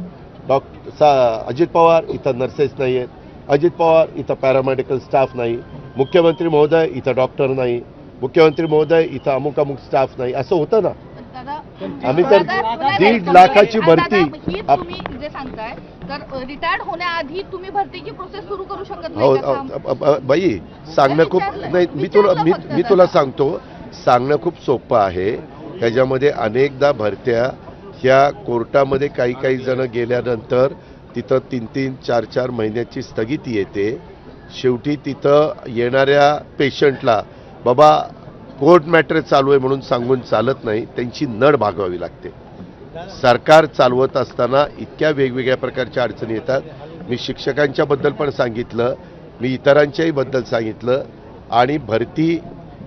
अजित पवार इथं नर्सेस नाही आहेत, अजित पवार इथं पॅरामेडिकल स्टाफ नाही, मुख्यमंत्री महोदय इथं डॉक्टर नाही, मुख्यमंत्री महोदय इथं अमुक अमुक स्टाफ नाही, असं होतं ना. आम्ही तर 1.5 लाखाची भरती तुम्ही जे सांगताय तर रिटायर्ड होण्याआधी तुम्ही भरतीची प्रोसेस सुरू करू शकत नाही का? बाई सांगणं खूप नाही. मी तुला सांगतो, सांगणं खूप सोपं आहे. ह्याच्यामध्ये अनेकदा भरत्या ह्या कोर्टामध्ये काही काही जण गेल्यानंतर तिथं 3-3, 4-4 महिन्याची स्थगिती येते. शेवटी तिथं येणाऱ्या पेशंटला बाबा कोर्ट मॅटर चालू आहे म्हणून सांगून चालत नाही, त्यांची नड भागवावी लागते. सरकार चालवत असताना इतक्या वेगवेगळ्या प्रकारच्या अडचणी येतात. मी शिक्षकांच्या बद्दल पण सांगितलं, मी इतरांच्याही बद्दल सांगितलं. आणि भरती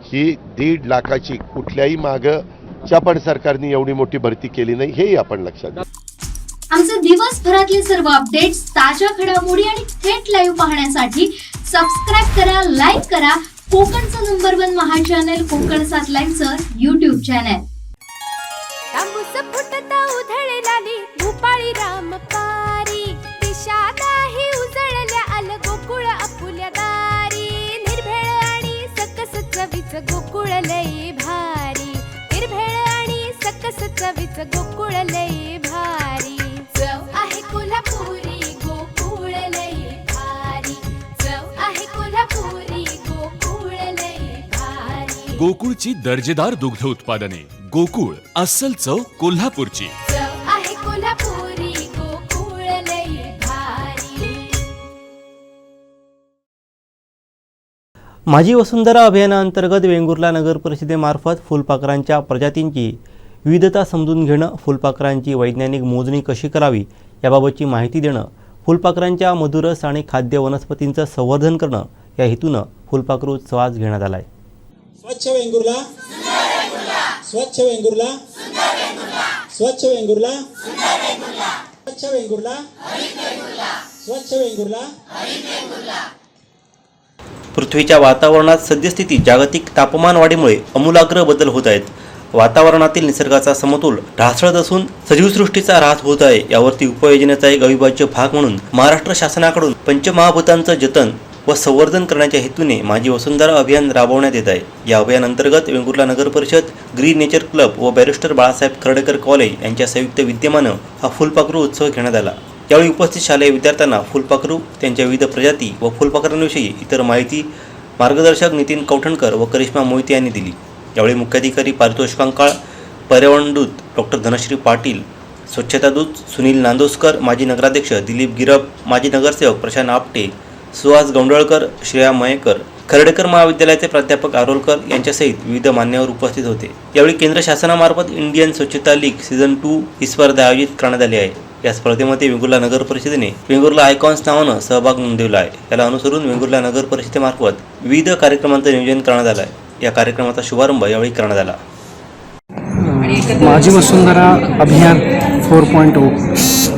ही 1.5 लाखाची कुठल्याही मागच्या पण सरकारने एवढी मोठी भरती केली नाही, हेही आपण लक्षात घ्या. आमचे दिवसभरातले सर्व अपडेट्स, ताज्या घडामोडी आणि थेट लाईव्ह पाहण्यासाठी सबस्क्राईब करा, लाईक करा कोकणचं नंबर 1 महा चॅनल कोकण 7 लाईव्हचं YouTube चॅनल. तांबूस फुटता उधळलाली भूपाळी रामपारी, दिशा नाही उजळल्या आल गोकुळ आपुल्या दारी. निर्भेळ आणि सकस चवीच गोकुळ लई भारी, निर्भेळ आणि सकस चवीच गोकुळ लई भारी. चव आहे कोल्हापुरी गोकुळ लई भारी, चव आहे कोल्हापुरी गोकुळ लई भारी. गोकुळची दर्जेदार दुग्ध उत्पादने. गोकुळ, अस्सल चव कोल्हापूरची. चव आहे कोल्हापुरी गोकुळ लई भारी. माझी वसुंधरा अभियानाअंतर्गत वेंगुर्ला नगर परिषदेमार्फत फुलपाखरांच्या प्रजातींची विविधता समजून घेणं, फुलपाखरांची वैज्ञानिक मोजणी कशी करावी याबाबतची माहिती देणं, फुलपाखरांच्या मधुरस आणि खाद्य वनस्पतींचं संवर्धन करणं या हेतूनं फुलपाखरू उत्सव आज घेण्यात आला आहे. स्वच्छ वेंगुर्ला, स्वच्छ वेंगुर्ला, स्वच्छ वेंगुर्ला, स्वच्छ वेंगुर्ला, स्वच्छ वेंगुर्ला. पृथ्वीच्या वातावरणात सद्यस्थिती जागतिक तापमानवाढीमुळे आमूलाग्र बदल होत आहेत. वातावरणातील निसर्गाचा समतोल ढासळत असून सजीवसृष्टीचा ऱ्हास होत आहे. यावरती उपाययोजनेचा एक अविभाज्य भाग म्हणून महाराष्ट्र शासनाकडून पंचमहाभूतांचं जतन व संवर्धन करण्याच्या हेतूने माझी वसुंधरा अभियान राबवण्यात येत आहे. या अभियानांतर्गत वेंगुर्ला नगर परिषद, ग्रीन नेचर क्लब व बॅरिस्टर बाळासाहेब खर्डेकर कॉलेज यांच्या संयुक्त विद्यमानं हा फुलपाखरू उत्सव घेण्यात आला. यावेळी उपस्थित शालेय विद्यार्थ्यांना फुलपाखरू, त्यांच्या विविध प्रजाती व फुलपाखरांविषयी इतर माहिती मार्गदर्शक नितीन कौठणकर व करिश्मा मोहिते यांनी दिली. यावेळी मुख्याधिकारी पारितोष कंकाळ, पर्यावरण दूत डॉक्टर धनश्री पाटील, स्वच्छता दूत सुनील नांदोसकर, माजी नगराध्यक्ष दिलीप गिरप, माजी नगरसेवक प्रशांत आपटे, सुहास गौंडळकर, श्रेया मयेकर, खर्डेकर महाविद्यालयाचे प्राध्यापक आरोलकर यांच्यासहित विविध मान्यवर उपस्थित होते. यावेळी केंद्र शासनामार्फत इंडियन स्वच्छता लीग सीझन 2 ही स्पर्धा आयोजित करण्यात आली आहे. या स्पर्धेमध्ये वेंगुर्ला नगर परिषदेने वेंगुर्ला आयकॉन्स नावानं सहभाग नोंदवला आहे. याला अनुसरून वेंगुर्ला नगर परिषदेमार्फत विविध कार्यक्रमांचं नियोजन करण्यात आलं आहे. या कार्यक्रमाचा शुभारंभ यावेळी करण्यात आला. माझी वसुंधरा अभियान 4.0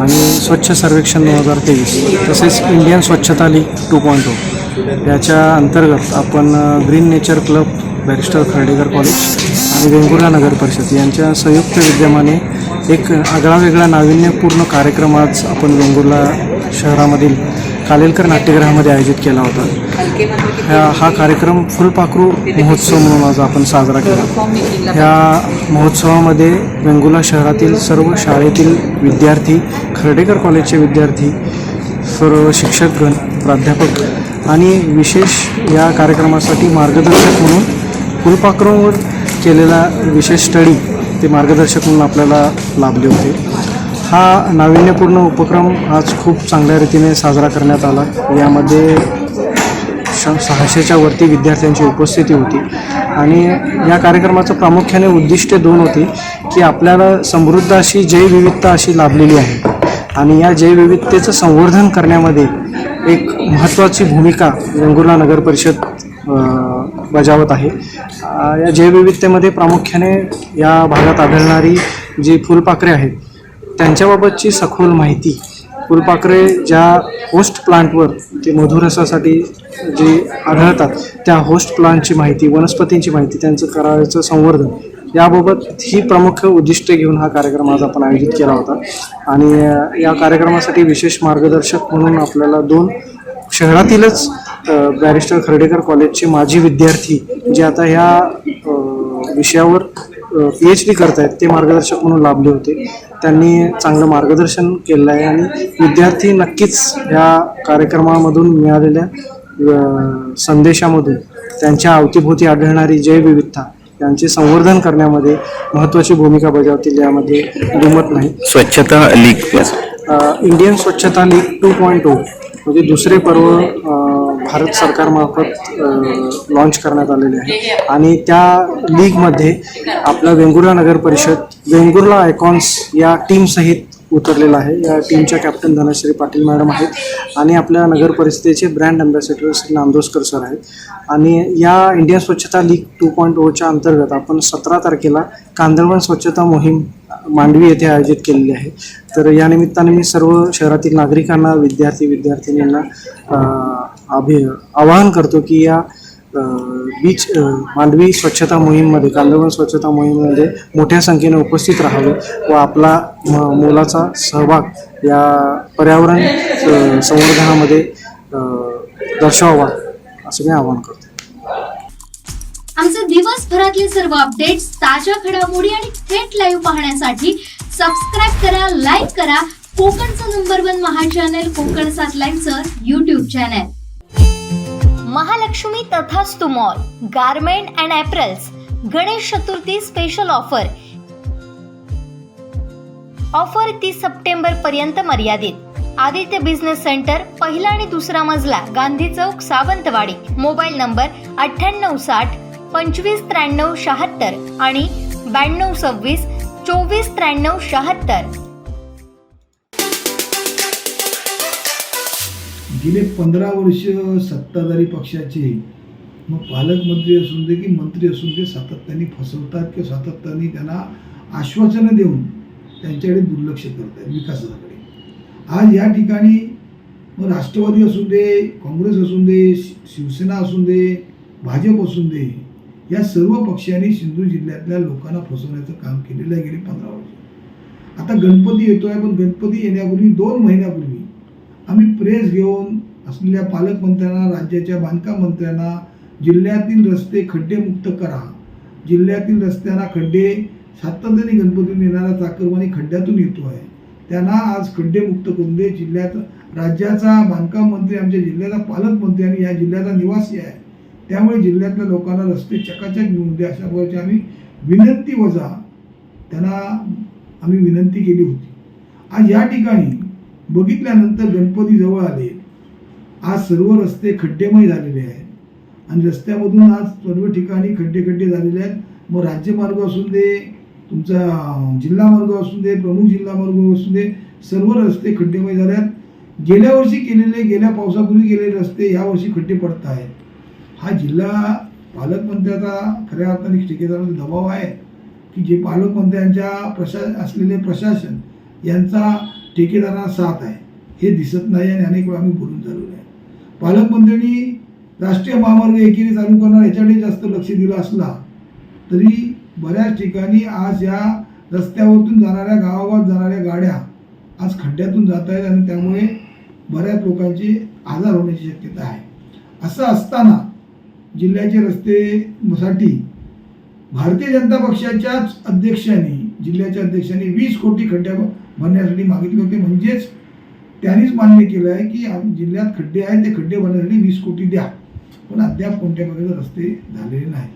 आणि स्वच्छ सर्वेक्षण 2023 तसेच इंडियन स्वच्छता लीग 2.0 याच्या अंतर्गत आपण green nature club, barrister Khardekar college आणि वेंगुर्ला नगर परिषद यांच्या संयुक्त विद्यमाने एक आगळावेगळा नाविन्यपूर्ण कार्यक्रम आज आपण वेंगुर्ला शहरामधील कालेलकर नाट्यगृहामध्ये आयोजित केला होता. हा कार्यक्रम फुलपाखरू महोत्सव म्हणून आज आपण साजरा केला. या महोत्सवामध्ये वेंगुर्ला शहरातील सर्व शाळेतील विद्यार्थी, खर्डेकर कॉलेजचे विद्यार्थी, सर्व शिक्षकगण, प्राध्यापक आणि विशेष या कार्यक्रमासाठी मार्गदर्शक म्हणून फुलपाखरूंवर केलेला विशेष स्टडी ते मार्गदर्शक म्हणून आपल्याला लाभले होते. हा नाविन्यपूर्ण उपक्रम आज खूप चांगल्या रीतीने साजरा करण्यात आला. यामध्ये 600च्या वरती विद्यार्थ्यांची उपस्थिती होती आणि या कार्यक्रमाचं प्रामुख्याने उद्दिष्ट 2 होती की आपल्याला समृद्ध अशी जैवविविधता अशी लाभलेली आहे आणि या जैवविविधतेचं संवर्धन करण्यामध्ये एक महत्त्वाची भूमिका वेंगुर्ला नगर परिषद बजावत आहे. या जैवविविधतेमध्ये प्रामुख्याने या भागात आढळणारी जी फुलपाखरे आहेत त्यांच्याबाबतची सखोल माहिती, फुलपाखरे ज्या होस्ट प्लांटवर ते मधुरसासाठी जे आढळतात त्या होस्ट प्लांटची माहिती, वनस्पतींची माहिती, त्यांचं करायचं संवर्धन याबाबत ही प्रमुख उद्दिष्ट घेऊन हा कार्यक्रम आज आपण आयोजित केला होता. आणि या कार्यक्रमासाठी विशेष मार्गदर्शक म्हणून आपल्याला 2 शहरातीलच बॅरिस्टर खर्डेकर कॉलेजचे माजी विद्यार्थी जे आता ह्या विषयावर PhD करत आहेत ते मार्गदर्शक म्हणून लाभले होते. त्यांनी चांगलं मार्गदर्शन केलं आहे आणि विद्यार्थी नक्कीच या कार्यक्रमामधून मिळालेल्या संदेशामधून त्यांच्या अवतीभोवती आढळणारी जैवविविधता यांचे संवर्धन करण्यामध्ये महत्त्वाची भूमिका बजावतील यामध्ये दुमत नाही. स्वच्छता लीग, इंडियन स्वच्छता लीग 2.0 म्हणजे दुसरे पर्व भारत सरकारमार्फत लॉन्च करण्यात आलेले आहे आणि त्या लीगमध्ये आपला वेंगुर्ला नगर परिषद, वेंगुर्ला आयकॉन्स या टीमसहित उतरलेला आहे. या टीमच्या कॅप्टन धनश्री पाटील मॅडम आहेत आणि आपल्या नगर परिषदेचे ब्रँड अँबॅसेडर श्री नामदोसकर सर आहेत. आणि या इंडिया स्वच्छता लीग 2.0च्या अंतर्गत आपण 17 तारखेला कांदळवन स्वच्छता मोहीम मांडवी येथे आयोजित केलेली आहे. तर या निमित्ताने मी सर्व शहरातील नागरिकांना, विद्यार्थिनींना आवाहन करतो की या बीच मांडवी स्वच्छता मोहीममध्ये, कांदळवन स्वच्छता मोहीममध्ये मोठ्या संख्येने उपस्थित राहावे व आपला मोलाचा सहभाग या पर्यावरण संवर्धनामध्ये दर्शवावा असं मी आवाहन करतो. आमचे दिवसभरातले सर्व अपडेट्स, ताज्या घडामोडी आणि थेट लाईव्ह पाहण्यासाठी सबस्क्राईब करा, लाईक करा कोकणचं नंबर 1 महा चॅनल कोकण 7 लाईनचं YouTube channel. Mahalakshmi Tathastu mall, garment and apparels, Ganesh Chaturthi special offer 30 September पर्यंत मर्यादित. आदित्य बिझनेस सेंटर, पहिला आणि दुसरा मजला, गांधी चौक, सावंतवाडी. मोबाईल नंबर 9860 2593 76 आणि 9226 2493 76. गेले 15 वर्ष सत्ताधारी पक्षाचे, मग पालकमंत्री असून दे की मंत्री असून दे, सातत्याने फसवतात किंवा सातत्याने त्यांना आश्वासनं देऊन त्यांच्याकडे दुर्लक्ष करतात विकासाकडे. आज या ठिकाणी मग राष्ट्रवादी असून दे, काँग्रेस असून दे, शिवसेना असून दे, भाजप असून दे, या सर्व पक्षांनी सिंधुदुर्ग जिल्ह्यातल्या लोकांना फसवण्याचं काम केलेलं आहे गेली 15 वर्ष. आता गणपती येतोय, पण गणपती येण्यापूर्वी 2 महिन्यापूर्वी आम्ही प्रेस घेऊन असलेल्या पालकमंत्र्यांना, राज्याच्या बांधकाम मंत्र्यांना जिल्ह्यातील रस्ते खड्डेमुक्त करा, जिल्ह्यातील रस्त्यांना खड्डे सातत्याने गणपतीतून येणारा चाकरमानी खड्ड्यातून येतो आहे, त्यांना आज खड्डेमुक्त करून दे. जिल्ह्यात राज्याचा बांधकाम मंत्री आमच्या जिल्ह्याचा पालकमंत्री आणि या जिल्ह्याचा निवासी आहे, त्यामुळे जिल्ह्यातल्या लोकांना रस्ते चकाचक मिळून दे अशा प्रकारची आम्ही विनंती वजा त्यांना आम्ही विनंती केली होती. आज या ठिकाणी बघितल्यानंतर गणपती जवळ आले, आज सर्व रस्ते खड्डेमय झालेले आहेत आणि रस्त्यामधून आज सर्व ठिकाणी खड्डे झालेले आहेत. मग राज्यमार्ग असून दे, तुमचा जिल्हा मार्ग असून दे, प्रमुख जिल्हा मार्ग असून दे, सर्व रस्ते खड्डेमय झाले आहेत. गेल्या वर्षी केलेले, गेल्या पावसापूर्वी केलेले रस्ते यावर्षी खड्डे पडत आहेत. हा जिल्हा पालकमंत्र्याचा खऱ्या अर्थाने ठेकेदाराचा दबाव आहे की जे पालकमंत्र्यांच्या असलेले प्रशासन यांचा ठेकेदारांना साथ आहे हे दिसत नाही आणि अनेक वेळा आम्ही बोलून झालेलो आहे. पालकमंत्र्यांनी राष्ट्रीय महामार्ग एकेरी चालू करणार याच्याकडे जास्त लक्ष दिलं असला तरी बऱ्याच ठिकाणी आज या रस्त्यावरतून जाणाऱ्या, गावागावात जाणाऱ्या गाड्या आज खड्ड्यातून जात आहेत आणि त्यामुळे बऱ्याच लोकांचे आजार होण्याची शक्यता आहे. असं असताना जिल्ह्याचे रस्तेसाठी भारतीय जनता पक्षाच्याच अध्यक्षांनी, जिल्ह्याच्या अध्यक्षांनी 20 कोटी खड्ड्या भरण्यासाठी मागितले होते. म्हणजेच त्यांनीच मान्य केलं आहे की जिल्ह्यात खड्डे आहेत, ते खड्डे भरण्यासाठी 20 कोटी द्या, पण अद्याप कोणत्या प्रकारचे रस्ते झालेले नाही.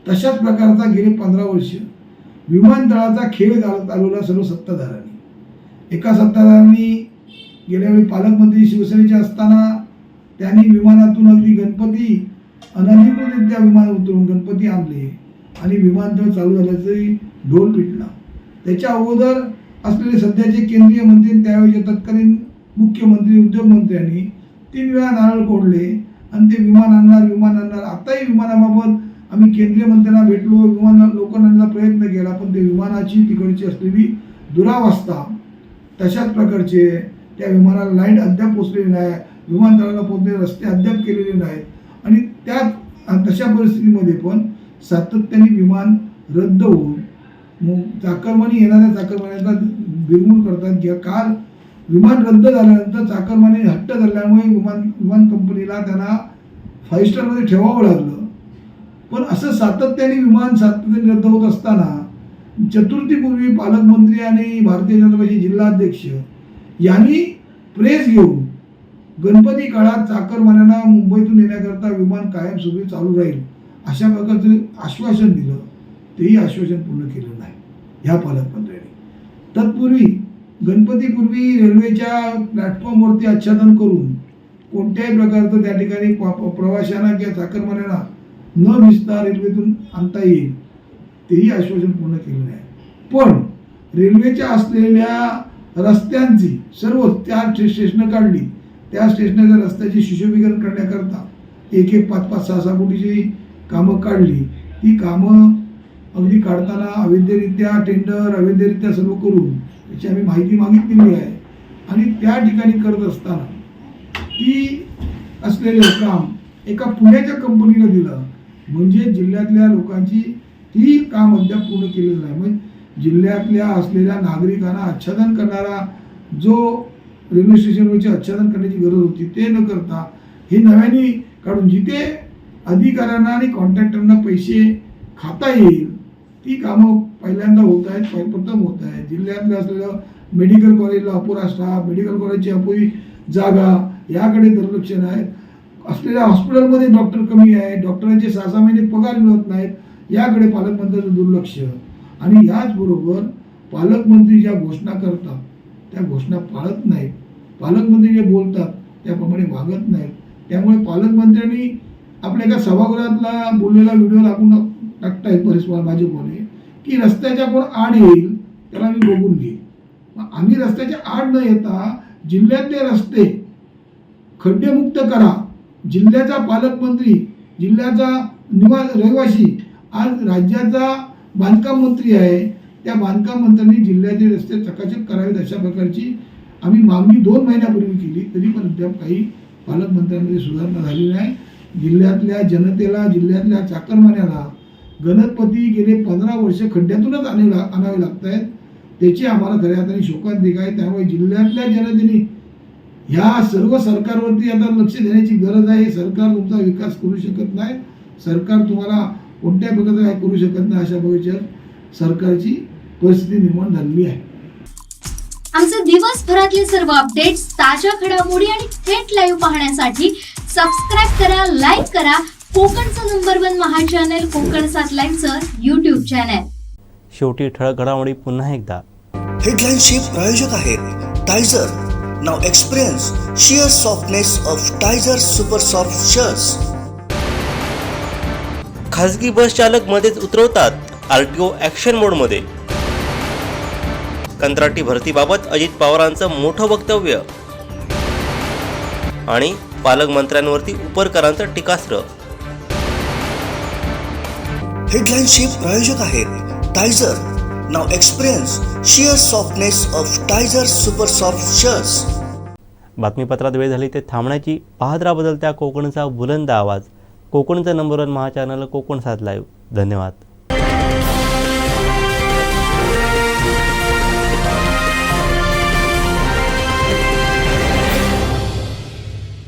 तशाच प्रकारचा गेले 15 वर्ष विमानतळाचा खेळ चालवला सर्व सत्ताधाऱ्यांनी. एका सत्ताधाऱ्यांनी गेल्यावेळी पालकमंत्री शिवसेनेचे असताना त्यांनी विमानातून अगदी गणपती अनधिकृतरित्या विमान उतरून गणपती आणले आणि विमानतळ चालू झाल्याचंही ढोल पिटला. त्याच्या अगोदर असलेले सध्याचे केंद्रीय मंत्री, त्यावेळेचे तत्कालीन मुख्यमंत्री, उद्योगमंत्र्यांनी 3 वेळा नारळ फोडले आणि ते विमान आणणार. आताही विमानाबाबत आम्ही केंद्रीय मंत्र्यांना भेटलो, विमान लोकांना प्रयत्न केला, पण ते विमानाची तिकडची असलेली दुरावस्था, तशाच प्रकारचे त्या विमानाला लाईट अद्याप पोचलेली नाही, विमानतळाला पोचलेले रस्ते अद्याप केलेले नाहीत आणि तशा परिस्थितीमध्ये पण सातत्याने विमान रद्द होऊन मग चाकरमानी येणाऱ्या चाकरमान्यांचा बिरमूड करतात. काल विमान रद्द झाल्यानंतर चाकरमानी हट्ट धरल्यामुळे विमान कंपनीला त्यांना 5 स्टारमध्ये ठेवावं लागलं. पण असं सातत्याने रद्द होत असताना चतुर्थीपूर्वी पालकमंत्री आणि भारतीय जनता पक्षाचे जिल्हाध्यक्ष यांनी प्रेस घेऊन गणपती काळात चाकरमान्यांना मुंबईतून येण्याकरता विमान कायमस्वरूपी चालू राहील अशा प्रकारचं आश्वासन दिलं. तेही आश्वासन पूर्ण केलं नाही ह्या पालकमंत्र्यांनी. तत्पूर्वी गणपतीपूर्वी रेल्वेच्या प्लॅटफॉर्मवरती आच्छादन करून कोणत्याही प्रकारचं त्या ठिकाणी प्रवाशांना किंवा चाकरमान्यांना न भिजता रेल्वेतून आणता येईल तेही आश्वासन पूर्ण केलं नाही. पण रेल्वेच्या असलेल्या रस्त्यांची सर्व त्या स्टेशनं काढली, त्या स्टेशनच्या रस्त्याची सुशोभीकरण करण्याकरता 1-1, 5-5, 6-6 कोटीची कामं काढली. ती कामं अगदी काढताना अवैधरित्या टेंडर, अवैधरित्या सर्व करून त्याची आम्ही माहिती मागितलेली आहे. आणि त्या ठिकाणी करत असताना ती असलेलं काम एका पुण्याच्या कंपनीला दिलं, म्हणजे जिल्ह्यातल्या लोकांची ती काम अद्याप पूर्ण केलेलं नाही. म्हणजे जिल्ह्यातल्या असलेल्या नागरिकांना आच्छादन करणारा जो रेल्वे स्टेशनवरची आच्छादन करण्याची गरज होती ते न करता हे नव्याने काढून जिथे अधिकाऱ्यांना आणि कॉन्ट्रॅक्टरना पैसे खाता येईल ती कामं पहिल्यांदा होत आहेत, प्रथम होत आहेत. जिल्ह्यातलं असलेलं मेडिकल कॉलेजला अपुरा स्टाफ, मेडिकल कॉलेजची अपुरी जागा याकडे दुर्लक्ष आहे. असलेल्या हॉस्पिटलमध्ये डॉक्टर कमी आहे, डॉक्टरांचे 6-6 महिने पगार मिळत नाहीत, याकडे पालकमंत्र्यांचं दुर्लक्ष. आणि याचबरोबर पालकमंत्री ज्या घोषणा करतात त्या घोषणा पाळत नाहीत, पालकमंत्री जे बोलतात त्याप्रमाणे वागत नाहीत. त्यामुळे पालकमंत्र्यांनी आपल्या एका सभागृहातला बोललेला व्हिडिओ दाखवून टाकतायत परिस्थिती भाजपने की रस्त्याच्या कोण आड येईल त्याला मी बघून घे. आम्ही रस्त्याच्या आड न येता जिल्ह्यातले रस्ते खड्डेमुक्त करा. जिल्ह्याचा पालकमंत्री, जिल्ह्याचा रहिवासी आज राज्याचा बांधकाम मंत्री आहे, त्या बांधकाम मंत्र्यांनी जिल्ह्याचे रस्ते चकाचक करावेत अशा प्रकारची आम्ही मागणी 2 महिन्यापूर्वी केली, तरी पण अद्याप काही पालकमंत्र्यांमध्ये सुधारणा झाली नाही. जिल्ह्यातल्या जनतेला, जिल्ह्यातल्या चाकरमान्याला गणपती गेले 15 वर्ष खड्ड्यातूनच आणावे लागत आहेत. त्याची आम्हाला खऱ्या अर्थाने शोकांतिका आहे. त्यामुळे जिल्ह्यातल्या जनतेने ह्या सर्व सरकारवरती आता लक्ष देण्याची गरज आहे. सरकार तुमचा विकास करू शकत नाही, सरकार तुम्हाला कोणत्या प्रकारचं काय करू शकत नाही, अशा प्रकारच्या सरकारची परिस्थिती निर्माण झालेली आहे. आमचे दिवसभरातले सर्व अपडेट्स, ताज्या घडामोडी आणि थेट लाईव्ह पाहण्यासाठी सबस्क्राईब करा, लाईक करा कोकणचं नंबर 1 महा चॅनल कोकण 7 लाईनचं YouTube चॅनल. शेवटी ठळक घडामोडी पुन्हा एकदा. हेडलाईनचे प्रायोजक आहेत Tizer. Now experience sheer softness of Tizer Super Soft Shirts. खासगी बस चालक मध्येच उतरवतात, RTO ॲक्शन मोडमध्ये. कंत्राटी भरतीबाबत अजित पवारांचं मोठं वक्तव्य आणि पालकमंत्र्यांवरती उपरकरांचं टीकास्त्र. हेडलाईनचे प्रायोजक आहेत Tizer. Now experience sheer softness of Tizer Super Soft Shirts. बातमीपत्रात वेळ झाली ते थांबण्याची. पाहत राहा बदलत्या कोकणचा बुलंद आवाज. कोकणचं नंबर 1 महा चॅनल कोकण 7 लाईव्ह. धन्यवाद.